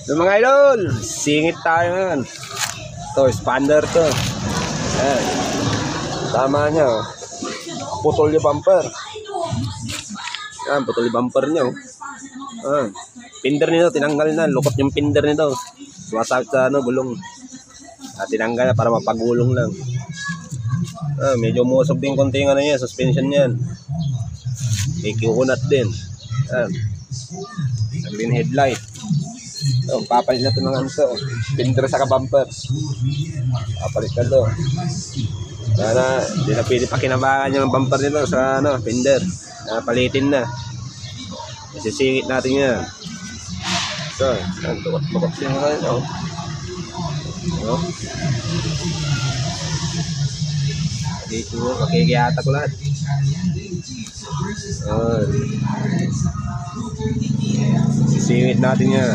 So mga idol, singit tayo ngayon. Ito, expander to. Ayan. Tama niya, oh. Putol yung bumper. Ayan, putol yung bumper niya, oh. Ayan. Pinder nito, tinanggal na. Lukot yung pinder nito. Sumasakit sa gulong. Tinanggal na para mapagulong lang. Medyo musog din konti yung suspension niyan. May kiunat din. Ayan. Green headlight. So, papalit na ito ng pinder sa bumper. Papalit na ito. Sana, hindi na pwede pakinabangan yung bumper nito sa pinder. Palitin na. Isisingit natin yan. So, tukot-tukot din mo rin. Dito, pakikiyata ko lahat. Isisingit natin yan.